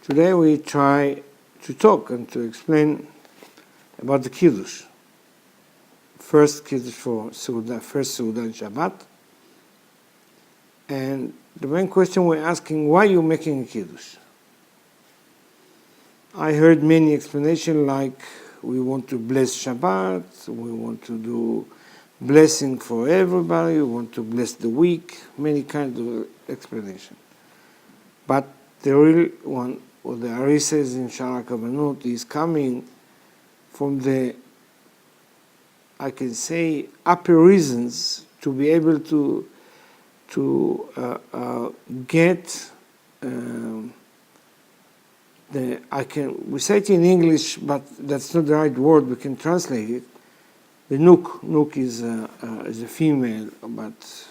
Today we try to talk and to explain about the Kiddush. First Kiddush for Seudah, first Seudah and Shabbat. And the main question we're asking, why are you making a Kiddush? I heard many explanations like we want to bless Shabbat, we want to do blessing for everybody, we want to bless the week, many kinds of explanations. But the real one, what the Ari says in Shara Kavanot, is coming from the, I can say, upper reasons to be able to get we say it in English, but that's not the right word. We can translate it. The nuk is a female, but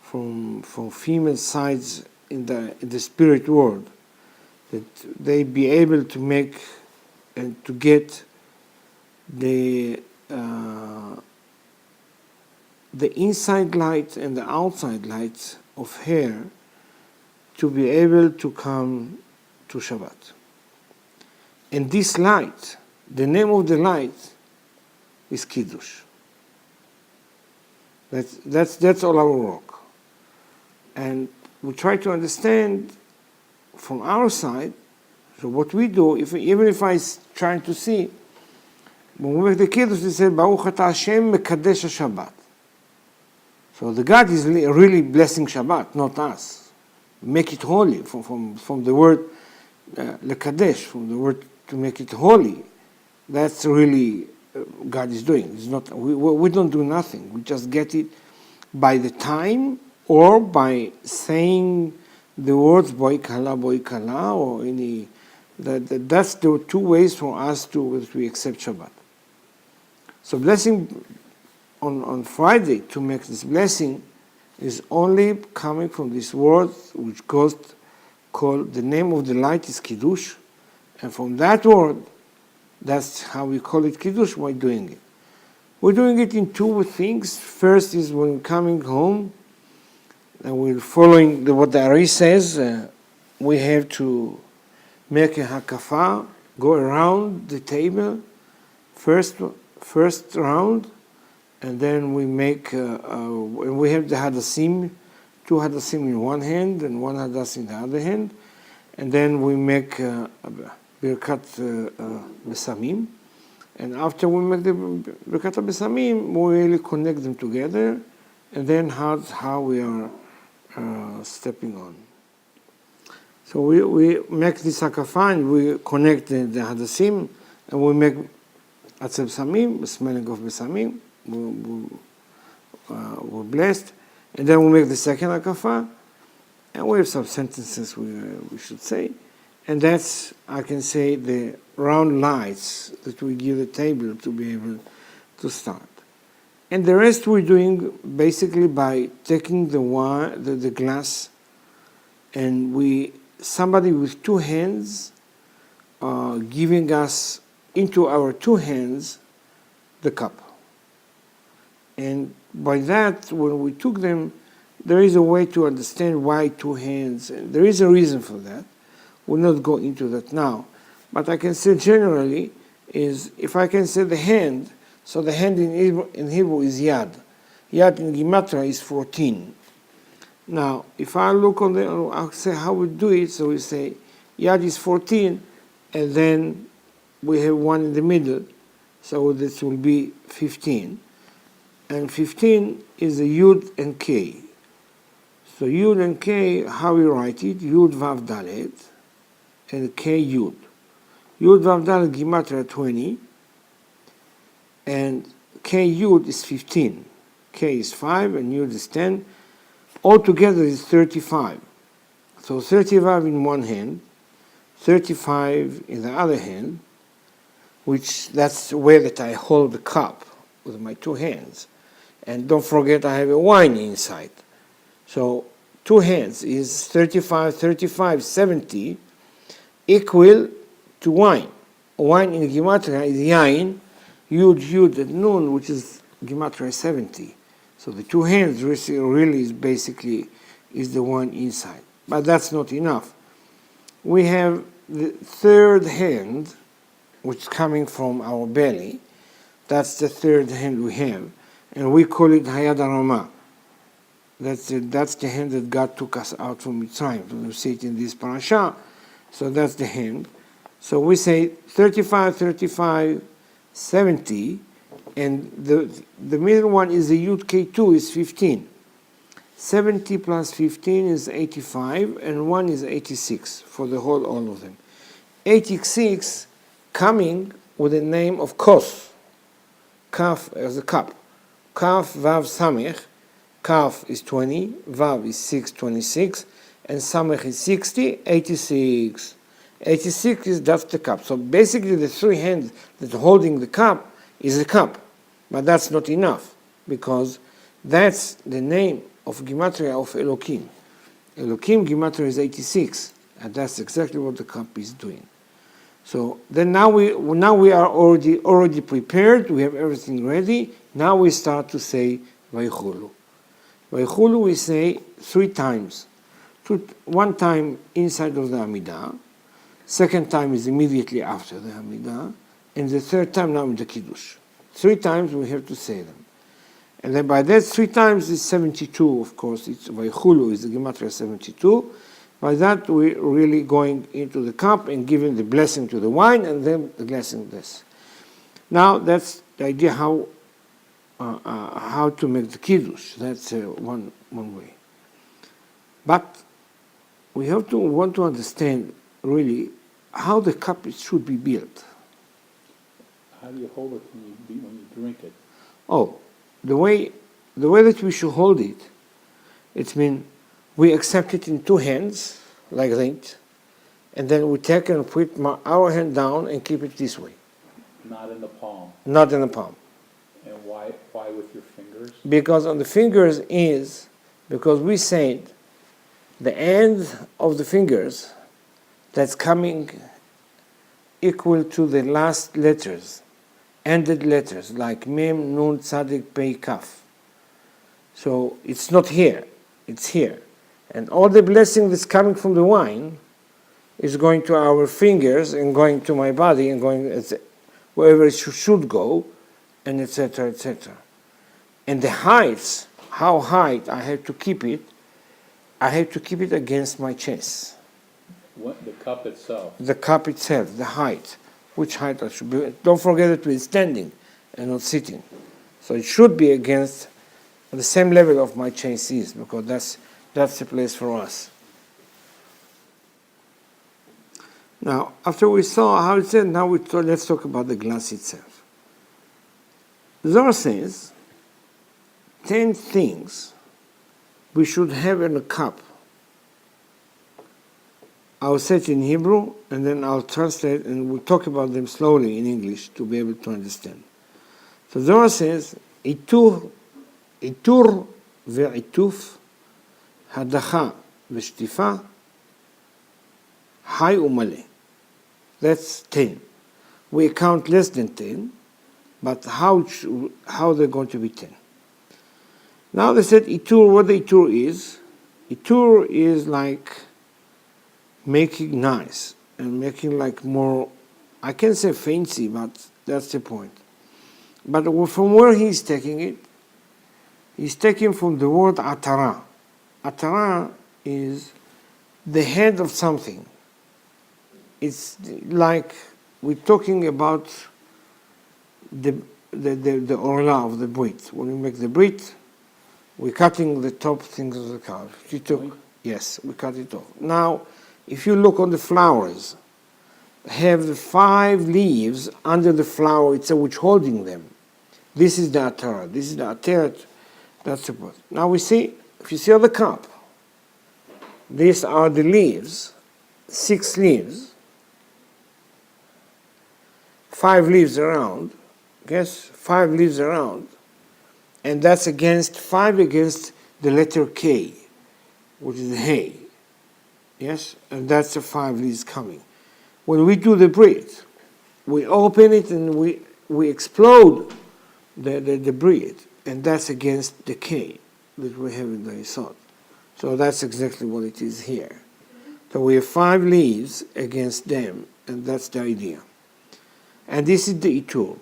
from female sides in the spirit world, that they be able to make and to get the inside light and the outside light of hair to be able to come to Shabbat. And this light, the name of the light is Kiddush. That's all our work. And we try to understand from our side, so what we do, even if I trying to see, when we make the Kiddush, they say, Baruch Ata Hashem Mekadesh Shabbat. So the God is really blessing Shabbat, not us. Make it holy, from the word Lekadesh, from the word to make it holy. That's really God is doing. It's not, we don't do nothing. We just get it by the time or by saying the words Boi Kala, or any. That's the two ways for us to we accept Shabbat. So blessing on Friday, to make this blessing, is only coming from this word which goes called, the name of the light is Kiddush, and from that word, that's how we call it Kiddush. Why doing it? We're doing it in two things. First is when we're coming home, and we're following what the Ari says, we have to make a hakafa, go around the table, first round, and then we make, we have the hadassim, two hadassim in one hand and one hadas in the other hand, and then we make birkat besamim, and after we make the birkat besamim, we really connect them together, and then how we are stepping on. So we make this hakafa, and we connect the hadassim, and we make atzeb samim, smelling of besamim. We're blessed, and then we make the second hakafa, and we have some sentences we should say, and that's, I can say, the round lights that we give the table to be able to start. And the rest we're doing basically by taking the glass, and somebody with two hands giving us into our two hands the cup. And by that, when we took them, there is a way to understand why two hands, and there is a reason for that. We'll not go into that now. But I can say generally is, if I can say the hand, so the hand in Hebrew is yad. Yad in Gematria is 14. Now, if I look on I'll say how we do it, so we say yad is 14, and then we have one in the middle, so this will be 15. And 15 is a Yud and K. So Yud and K, how we write it, Yud Vav Dalet, and K Yud. Yud Vav Dalet Gematria 20, and K Yud is 15. K is 5 and Yud is 10. Altogether is 35. So 35 in one hand, 35 in the other hand, which that's the way that I hold the cup with my two hands. And don't forget I have a wine inside. So two hands is 35, 70, equal to wine. Wine in Gematria is yain, Yud, and Nun, which is Gematria 70. So the two hands really is basically is the one inside. But that's not enough. we have the third hand, which is coming from our belly. That's the third hand we have, and we call it Hayad Arama. That's the hand that God took us out from Mitzrayim. We see it in this parasha. So that's the hand. So we say 35, 35, 70, and the middle one is the Yud K2 is 15. 70 plus 15 is 85, and 1 is 86 for the whole, all of them. 86 coming with the name of Kos. Kaf as a cup. Kaf, Vav, Samech. Kaf is 20, Vav is 6, 26, and Samech is 60, 86. 86 is that's the cup. So basically the three hands that are holding the cup is a cup. But that's not enough, because that's the name of Gematria of Elokim. Elokim Gematria is 86, and that's exactly what the cup is doing. So then now we are already prepared, we have everything ready. Now we start to say Vaychulu. Vaychulu we say 3 times. One time inside of the Amidah, second time is immediately after the Amidah, and the third time now in the Kiddush. 3 times we have to say them. And then by that 3 times is 72, of course. It's Vaychulu is the Gematria 72. By that we're really going into the cup and giving the blessing to the wine, and then the blessing this. Now that's the idea how to make the Kiddush. That's one way. But we want to understand really how the cup should be built. How do you hold it when you drink it? Oh, the way that we should hold it, it means we accept it in 2 hands, like that, and then we take and put our hand down and keep it this way. Not in the palm. Not in the palm. And why with your fingers? Because on the fingers is, because we said the end of the fingers that's coming equal to the last letters, ended letters, like Mem, Nun, Tzadik, Pei, Kaf. So it's not here, it's here. And all the blessing that's coming from the wine is going to our fingers and going to my body and going wherever it should go, and etc., etc. And the heights, how high I have to keep it against my chest. What, the cup itself? The cup itself, the height. Which height I should be. Don't forget that we're standing and not sitting. So it should be against the same level of my chest is, because that's the place for us. Now, after we saw how it said, now let's talk about the glass itself. Zohar says 10 things we should have in a cup. I'll say it in Hebrew, and then I'll translate, and we'll talk about them slowly in English to be able to understand. So Zohar says, Itur ve'ituf, hadacha ve'shtifa, hay umale. That's 10. We count less than 10, but how they're going to be 10. Now they said Itur, what the Itur is. Itur is like making nice and making like more, I can't say fancy, but that's the point. But from where he's taking it, he's taking from the word atara. Atara is the head of something. It's like we're talking about the orla of the brit. When we make the brit, we're cutting the top things of the cow. Yes, we cut it off. Now, if you look on the flowers, have the 5 leaves under the flower itself, which holding them. This is the atara. This is the atara. That's the part. Now we see, if you see on the cup, these are the leaves, 6 leaves, 5 leaves around. Yes, 5 leaves around, and that's against 5 against the letter K, which is hay. Yes, and that's the 5 leaves coming. When we do the brit, we open it and we explode the brit, and that's against the K that we have in the Yesod. So that's exactly what it is here. So we have 5 leaves against them, and that's the idea. And this is the itur.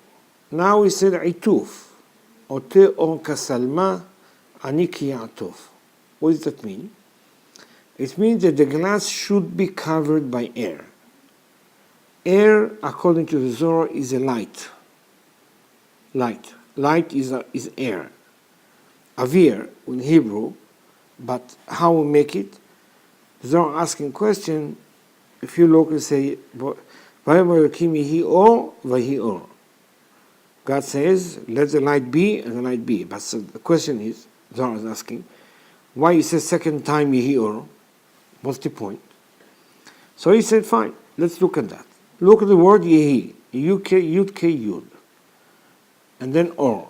Now we said ituf. Ote on kasalma aniki atuf. What does that mean? It means that the glass should be covered by air. Air, according to the Zohar, is a light. Light. Light is air. Avir in Hebrew, but how we make it? The Zohar asking question, if you look and say, God says, let the light be, and the light be. But so the question is, Zohar is asking, why he says second time Yehi Or? What's the point? So he said, fine, let's look at that. Look at the word Yehi, Yud Ke Yud, and then Or.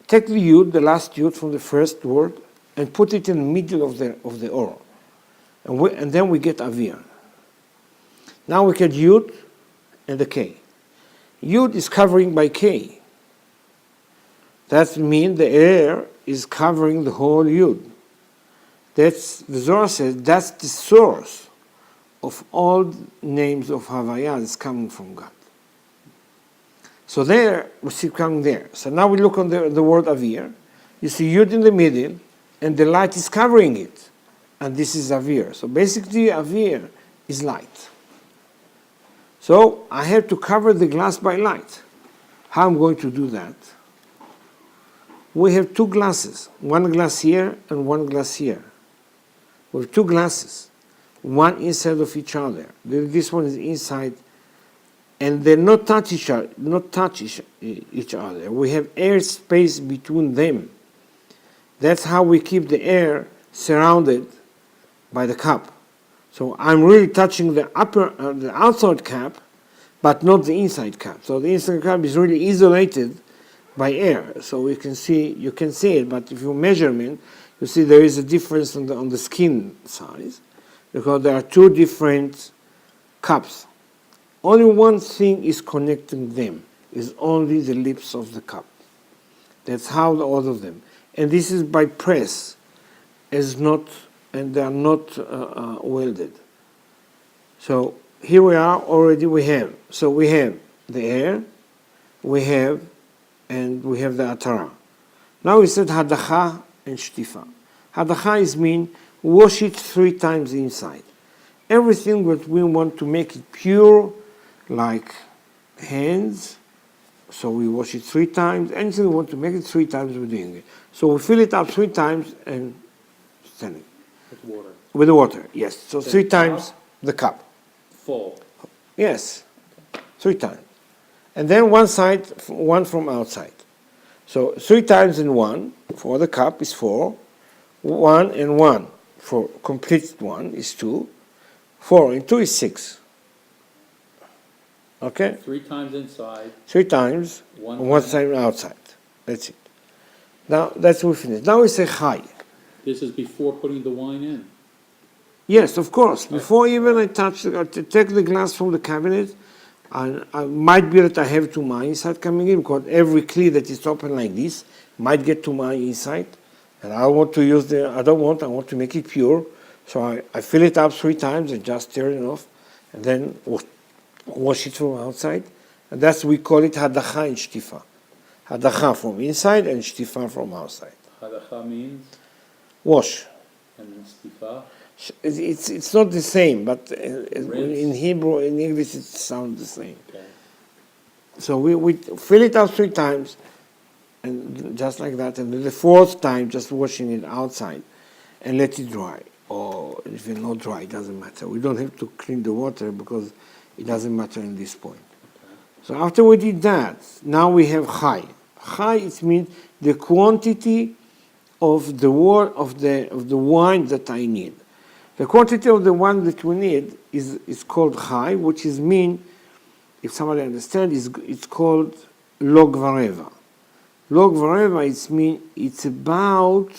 Take the Yud, the last Yud from the first word, and put it in the middle of the Or. And then we get Avir. Now we get Yud and the K. Yud is covering by K. That means the air is covering the whole Yud. That's, the Zohar says, that's the source of all names of Havaya that's coming from God. So there, we see coming there. So now we look on the word Avir. You see Yud in the middle, and the light is covering it. And this is Avir. So basically, Avir is light. So I have to cover the glass by light. How I'm going to do that? We have 2 glasses. 1 glass here and 1 glass here. We have 2 glasses. One inside of each other. This one is inside, and they not touch each other. We have air space between them. That's how we keep the air surrounded by the cup. So I'm really touching the the outside cap, but not the inside cap. So the inside cap is really isolated by air. So you can see it, but if you measurement, you see there is a difference on the skin size, because there are 2 different cups. Only one thing is connecting them, is only the lips of the cup. That's how all of them. And this is by press, and they are not welded. So here we are, already we have. So we have the air, and we have the atara. Now we said hadacha and shtifa. Hadacha is mean wash it 3 times inside. Everything that we want to make it pure, like hands, so we wash it 3 times. Anything we want to make it 3 times, we're doing it. So we fill it up 3 times and stand it. With water. With the water, yes. So The 3 times the cup. Full. Yes, 3 times. And then one side, 1 from outside. So 3 times in 1 for the cup is 4. 1 and 1 for complete 1 is 2. 4 and 2 is 6. Okay? 3 times inside. 3 times, one side outside. That's it. Now that's we finished. Now we say chai. This is before putting the wine in. Yes, of course. Before even I take the glass from the cabinet, and I might be that I have to my inside coming in, because every kli that is open like this might get to my inside, and I want to use I want to make it pure, so I fill it up 3 times and just turn it off, and then wash it from outside, and that's, we call it hadacha and shtifa. Hadacha from inside and shtifa from outside. Hadacha means? Wash. And then stifa? It's not the same, but in Hebrew, in English, it sounds the same. Okay. So we fill it up 3 times, and just like that, and then the 4th time, just washing it outside, and let it dry. Or if it's not dry, it doesn't matter. We don't have to clean the water, because it doesn't matter in this point. Okay. So after we did that, now we have chai. Chai, it means the quantity of the wine that I need. The quantity of the wine that we need is called chai, which is mean, if somebody understands, it's called log vareva. Log vareva, it's about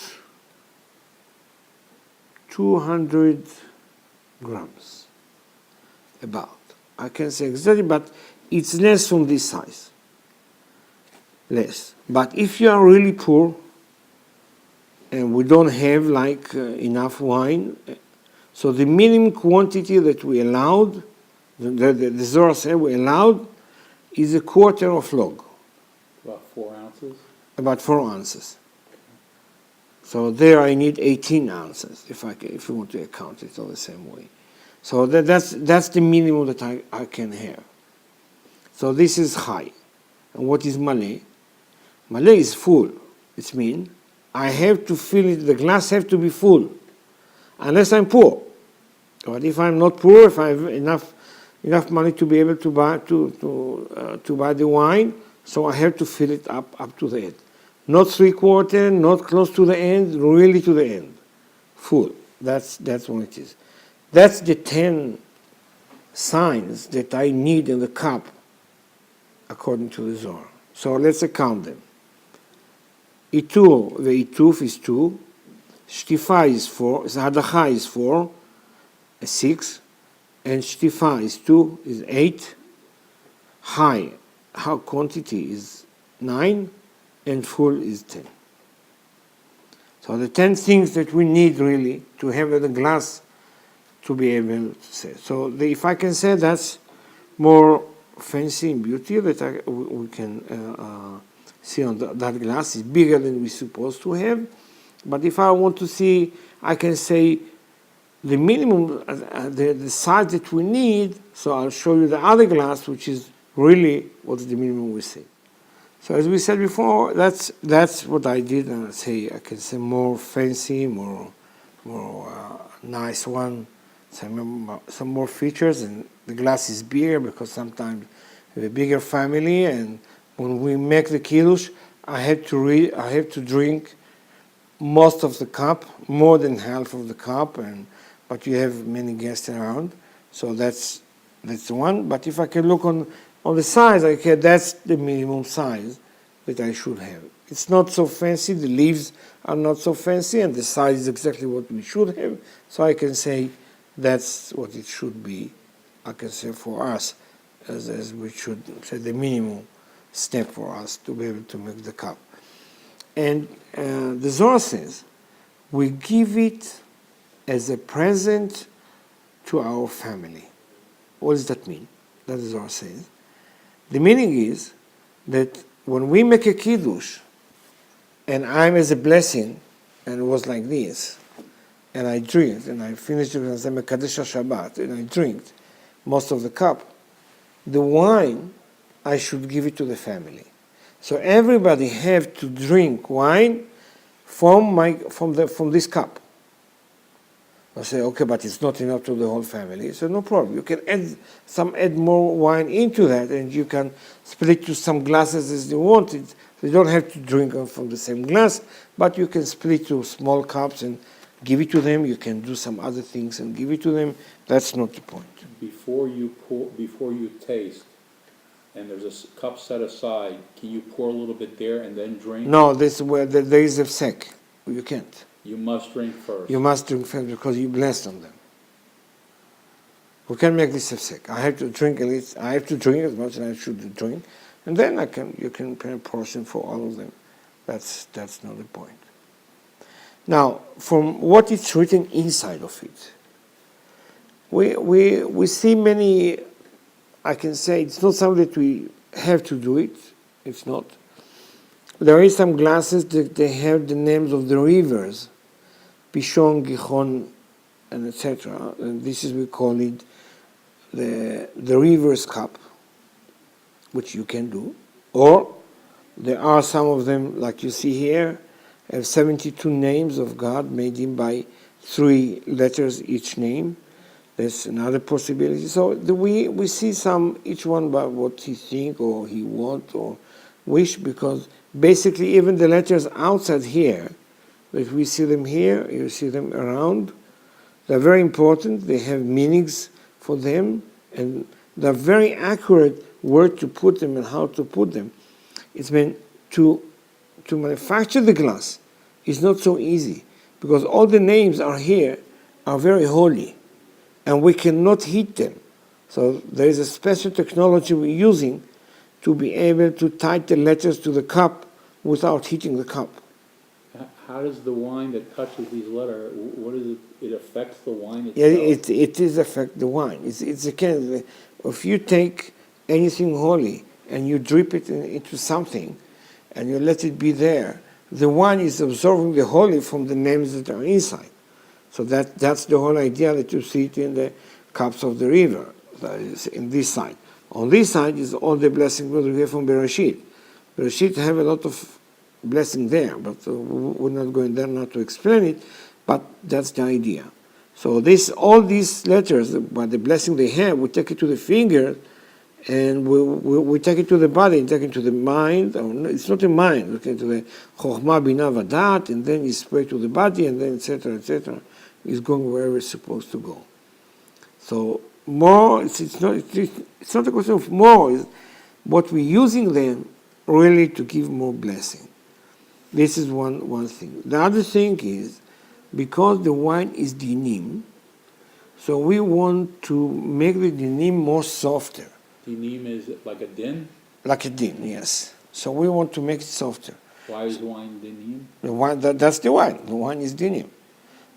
200 grams. About. I can't say exactly, but it's less from this size. Less. But if you are really poor, and we don't have enough wine, So the minimum quantity that we allowed, the Zohar said we allowed, is a quarter of log. About 4 ounces? About 4 ounces. So there I need 18 ounces if you want to account it all the same way. So that's the minimum that I can have. So this is high. And what is malay? Malay is full. It means I have to fill it, the glass have to be full, unless I'm poor. But if I'm not poor, if I have enough money to be able to buy to buy the wine, so I have to fill it up to the end. Not 3/4, not close to the end, really to the end. Full. That's what it is. That's the 10 signs that I need in the cup, according to the Zohar. So let's count them. Itur, the ituf is 2, shtifa is 4, hadacha is 4, 6, and shtifa is 2, is 8. High, how quantity is 9, and full is 10. So the 10 things that we need really to have the glass to be able to say. So if I can say that's more fancy and beauty that we can see on that glass is bigger than we're supposed to have. But if I want to see, I can say the minimum, the size that we need. So I'll show you the other glass, which is really what's the minimum we see. So as we said before, that's what I did. And I can say more fancy, more nice one. Some more features, and the glass is bigger because sometimes we have a bigger family, and when we make the kiddush, I have to drink most of the cup, more than half of the cup, but you have many guests around, so that's the one. But if I can look on the size, that's the minimum size that I should have. It's not so fancy. The leaves are not so fancy, and the size is exactly what we should have. So I can say that's what it should be. I can say for us, as we should say the minimum step for us to be able to make the cup. And the Zohar says we give it as a present to our family. What does that mean? That the Zohar says. The meaning is that when we make a kiddush, and I'm as a blessing, and it was like this, and I drink, and I finished it, and I say Mekadesh Shabbat, and I drink most of the cup, the wine, I should give it to the family. So everybody have to drink wine from this cup. I say, okay, but it's not enough to the whole family. So no problem. You can add more wine into that, and you can split to some glasses as you want it. You don't have to drink from the same glass, but you can split to small cups and give it to them. You can do some other things and give it to them. That's not the point. Before you taste, and there's a cup set aside, can you pour a little bit there and then drink? No, this is where there is a sec. You can't. You must drink first. You must drink first because you blessed on them. We can make this a sec. I have to drink at least. I have to drink as much as I should drink, and then you can prepare a portion for all of them. That's not the point. Now, from what is written inside of it, we see many. I can say it's not something that we have to do it. It's not. There is some glasses that they have the names of the rivers, Pishon, Gihon, and etc. And this is, we call it the river's cup, which you can do. Or there are some of them, like you see here, have 72 names of God made in by 3 letters each name. That's another possibility. So we see some, each one by what he think or he want or wish, because basically even the letters outside here, if we see them here, you see them around, they're very important. They have meanings for them, and they're very accurate where to put them and how to put them. It's meant to manufacture the glass is not so easy, because all the names are here are very holy, and we cannot heat them. So there is a special technology we're using to be able to tie the letters to the cup without heating the cup. how does the wine that touches these letters, what is it, it affects the wine Yeah, itself? it is affect the wine. It's a kind of, if you take anything holy and you drip it into something and you let it be there, the wine is absorbing the holy from the names that are inside. So that's the whole idea that you see it in the cups of the river, that is in this side. On this side is all the blessing that we have from Bereshit. Bereshit have a lot of blessing there, but we're not going there now to explain it, but that's the idea. So all these letters, by the blessing they have, we take it to the finger, and we take it to the body, take it to the mind. Or no, it's not the mind. We take it to the chokhmah, binah, vadat, and then it's spread to the body, and then etc. etc. It's going wherever it's supposed to go. So more, it's not a question of more. It's what we're using them really to give more blessing. This is one thing. The other thing is, because the wine is dinim, so we want to make the dinim more softer. Dinim is like a din? Like a din, yes. So we want to make it softer. Why is wine dinim? The wine, that's the wine. The wine is dinim.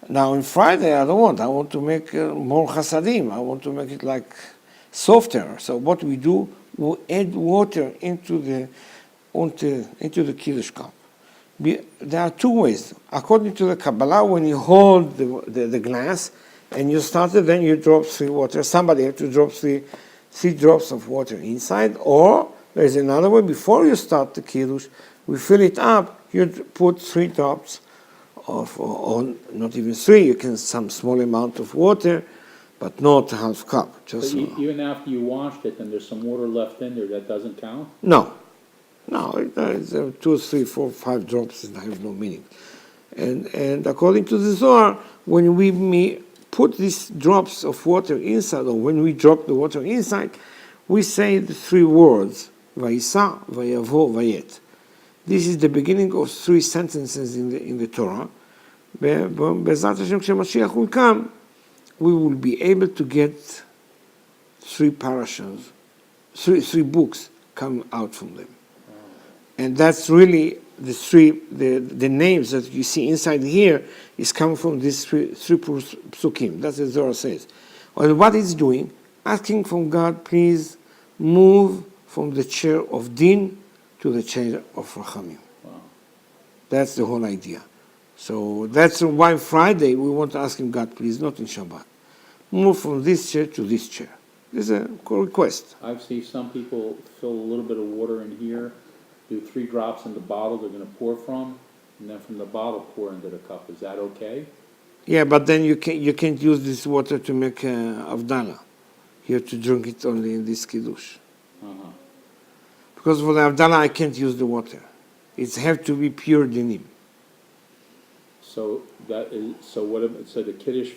Now on Friday, I don't want. I want to make more chasadim. I want to make it like softer. So what we do, we add water into the Kiddush cup. There are two ways. According to the Kabbalah, when you hold the glass and you start it, then you drop 3 water. Somebody has to drop 3 drops of water inside. Or there's another way. Before you start the Kiddush, we fill it up. You put 3 drops or not even 3. You can some small amount of water, but not half cup. Just So even after you washed it and there's some water left in there, that doesn't count? No, it's 2, 3, 4, 5 drops, and have no meaning. And according to the Zohar, when we put these drops of water inside, or when we drop the water inside, we say the 3 words: Vayisa, Vayavo, Vayet. This is the beginning of 3 sentences in the Torah. Be'ezrat Hashem, כשמשיח will come, we will be able to get 3 parashas, 3 books come out from them. And that's really the names that you see inside here is coming from these 3 psukim. That's what Zohar says. And what it's doing, asking from God, please move from the chair of din to the chair of rachamim. Wow. That's the whole idea. So that's why Friday we want to ask him, God, please, not in Shabbat, move from this chair to this chair. This is a request. I've seen some people fill a little bit of water in here, do 3 drops in the bottle they're going to pour from, and then from the bottle pour into the cup. Is that okay? Yeah, but then you can't use this water to make Avdallah. You have to drink it only in this Kiddush. Uh-huh. Because for the Avdallah, I can't use the water. It has to be pure dinim. So so the Kiddush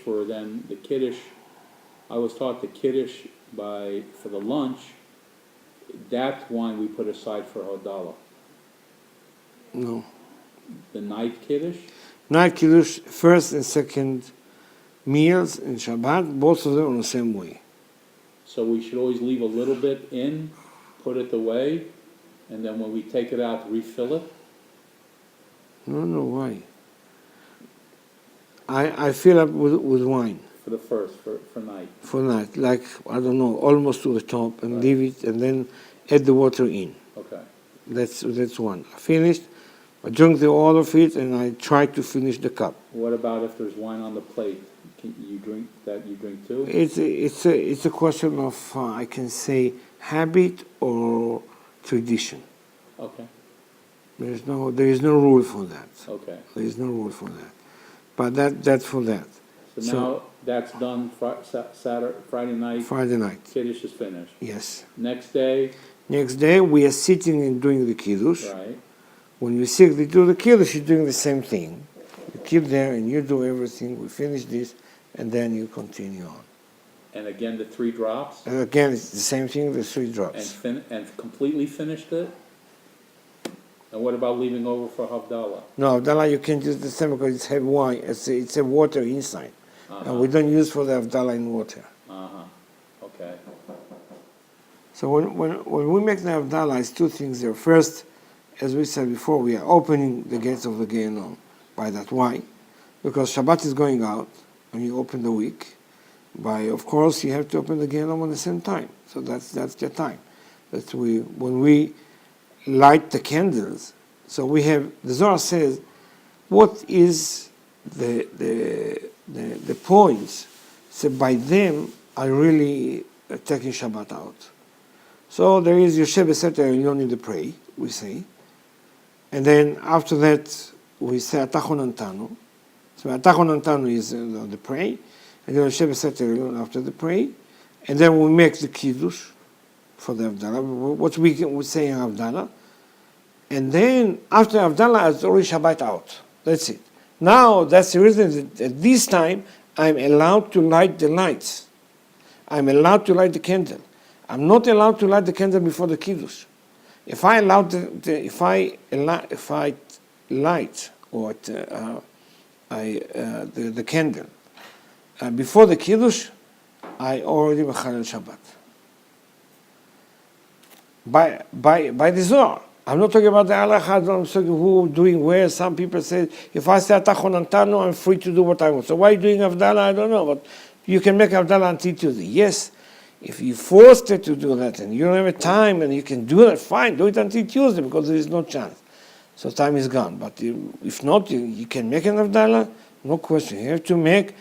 I was taught the Kiddush for the lunch, that wine we put aside for Havdalah. No. The night Kiddush? Night Kiddush, first and second meals in Shabbat, both of them on the same way. So we should always leave a little bit in, put it away, and then when we take it out, refill it? No, why? I fill up with wine. For the first, for night. For night, like, I don't know, almost to the top, and Right. leave it, and then add the water in. Okay. That's one. I finished, I drink all of it, and I try to finish the cup. What about if there's wine on the plate? Can you drink that? You drink too? It's a question of, I can say, habit or tradition. Okay. There is no rule for that. Okay. There is no rule for that. But that's for that. So now that's done. Friday night. Friday night. Kiddush is finished. Yes. Next day. Next day we are sitting and doing the Kiddush. Right. When you sit to do the Kiddush, you're doing the same thing. You keep there and you do everything. We finish this, and then you continue on. And again, the 3 drops. And again, it's the same thing. The 3 drops. And completely finished it. And what about leaving over for Havdalah? No, Havdalah you can't use the same because it's have wine. It's a water inside, Uh-huh. and we don't use for the Havdalah in water. Okay. So when we make the Havdalah, it's 2 things there. First, as we said before, we are opening the gates of the Gehenom by that. Why? Because Shabbat is going out, and you open the week. Of course, you have to open the Gehenom at the same time. So that's the time. When we light the candles. So we have, the Zohar says, what is the points? So by them, I really taking Shabbat out. So there is Yoshe B'Seter Elyon in the pray, we say. And then after that, we say Atachon Antanu. So Atachon Antanu is the pray. And then Yoshe B'Seter Elyon after the pray. And then we make the Kiddush for the Havdalah, what we say in Havdalah. And then after Havdalah, it's already Shabbat out. That's it. Now, that's the reason that at this time, I'm allowed to light the lights. I'm allowed to light the candle. I'm not allowed to light the candle before the Kiddush. If I light or the candle before the Kiddush, I already mechalel Shabbat. By the Zohar. I'm not talking about the halacha, I'm talking who doing where. Some people say, if I say Atachon Antanu, I'm free to do what I want. So why are you doing Havdalah? I don't know, but you can make Havdalah until Tuesday. Yes, if you forced it to do that and you don't have a time and you can do that, fine, do it until Tuesday because there is no chance. So time is gone. But if not, you can make an Havdalah, no question. You have to make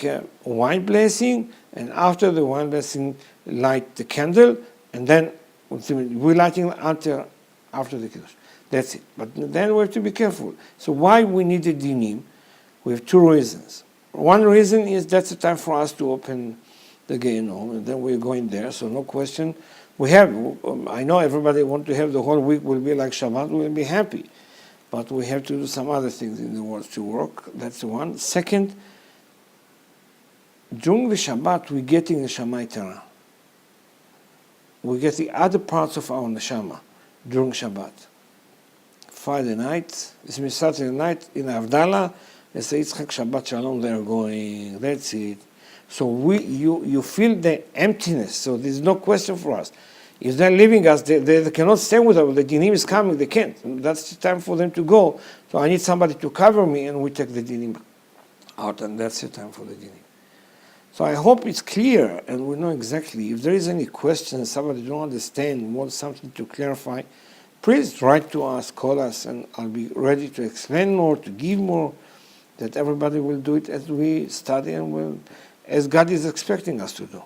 a wine blessing, and after the wine blessing, light the candle, and then we're lighting after the Kiddush. That's it. But then we have to be careful. So why we need the dinim? We have two reasons. One reason is that's the time for us to open the Gehenom, and then we're going there, so no question. I know everybody wants to have the whole week will be like Shabbat, we'll be happy. But we have to do some other things in the world to work. That's one. Second, during the Shabbat, we're getting the Neshama Torah. We get the other parts of our Neshama during Shabbat. Friday night, this means Saturday night, in Havdalah, they say Yitzchak Shabbat Shalom, they're going, that's it. So you feel the emptiness, so there's no question for us. If they're leaving us, they cannot stay with us, the dinim is coming, they can't. That's the time for them to go. So I need somebody to cover me, and we take the dinim out, and that's the time for the dinim. So I hope it's clear, and we know exactly. If there is any question, somebody don't understand, wants something to clarify, please write to us, call us, and I'll be ready to explain more, to give more, that everybody will do it as we study and as God is expecting us to do.